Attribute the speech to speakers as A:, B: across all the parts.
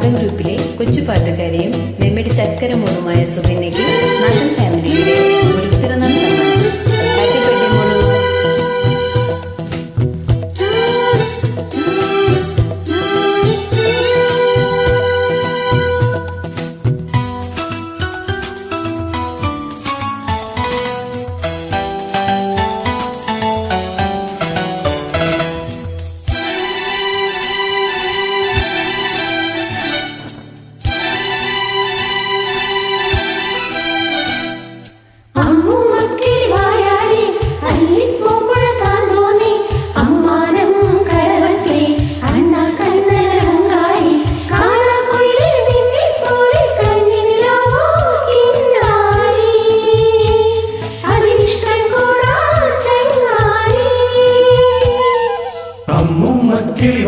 A: നാദൻ ഗ്രൂപ്പിലെ കൊച്ചുപാട്ടുകാരിയും മെമ്മടി ചക്കര മോളുമായ സുകന്യയ്ക്ക് നാദൻ ഫാമിലിയുടെ ഒരു പിറന്നാൾ സമ്മാനം. ഹാപ്പി ബർത്ത്ഡേ മോളു.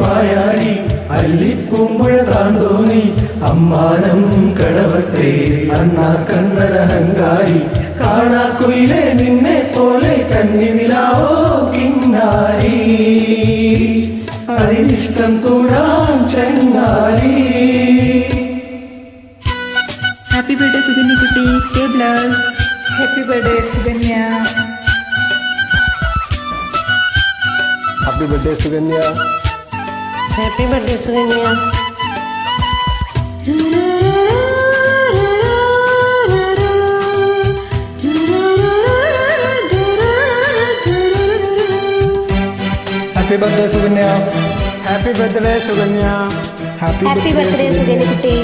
B: വായാടി അല്ലിപ്പൂമ്പുഴ താന്തോന്നി അമ്മാനം കടവത്തെ അണ്ണാ കണ്ണരഹങ്കാരി കാണാക്കുയിലെ നിന്നെ പോലെ കന്നിനിലാവോ കിന്നാരി അതിനിഷ്ടം കൂടാൻ ചങ്ങാരി.
C: ഹാപ്പി ബർത്ത്ഡേ സുകന്യ കുട്ടി. Stay blessed.
D: Happy birthday Sukanya.
E: Happy birthday Sukanya.
F: Happy birthday Sukanya.
E: Happy birthday Sukanya. Happy birthday Sukanya.
F: Happy birthday Sukanya കുട്ടി.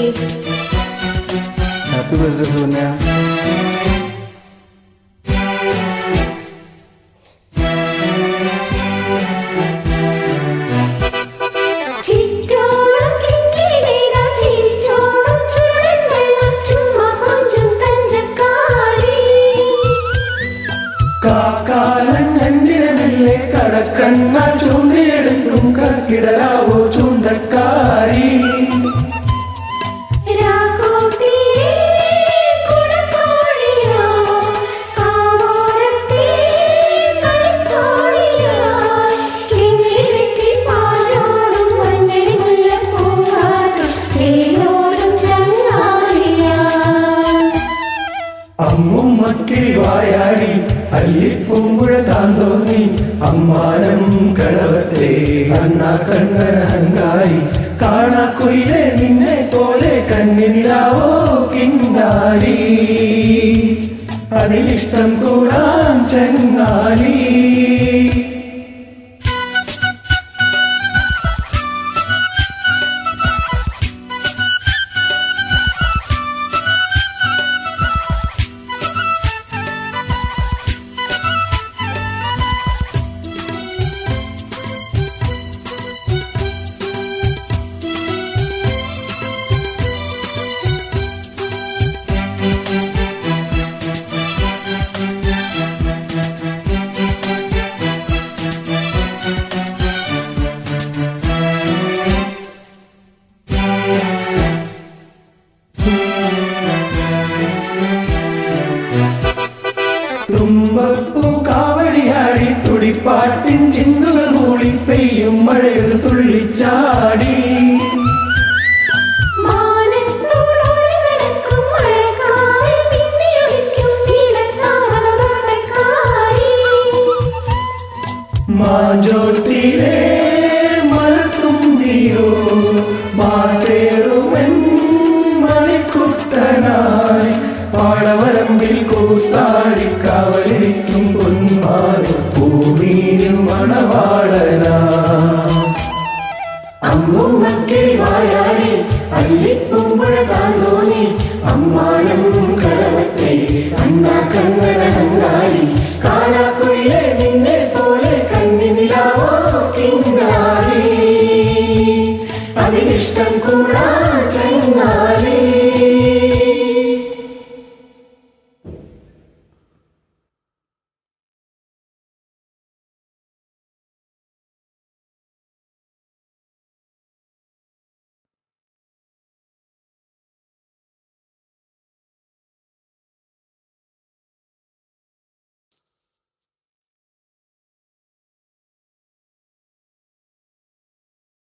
E: Happy birthday Sukanya.
B: കാക്കാലഞ്ഞിരമില്ലേ കടക്കണ്ണാൽ ചൂണ്ടിയെടുക്കും കർക്കിടരാവോ ചൂണ്ടക്കാരി. അമ്മുമ്മക്കിളി വായാടി അല്ലിപ്പൂമ്പുഴ താന്തോന്നി അമ്മാനം കടവത്തെ അണ്ണാ കണ്ണരഹങ്കാരി കാണാക്കുയിലെ നിന്നെ പോലെ കന്നിനിലാവോ കിന്നാരി അതിനിഷ്ടം കൂടാൻ ചങ്ങാരി. തുമ്പപ്പൂ കാവടിയാടി തുടിപ്പാട്ടിൻ ചിന്തുകൾ മൂളി പെയ്യും മഴയൊരു തുള്ളിച്ചാടി. മാഞ്ചോട്ടിയിലെ മലത്തുമ്പിയോ മാറ്റേറുവൻ മണിക്കുട്ടനായി പാടവരമ്പിൽ കൂത്താടിക്ക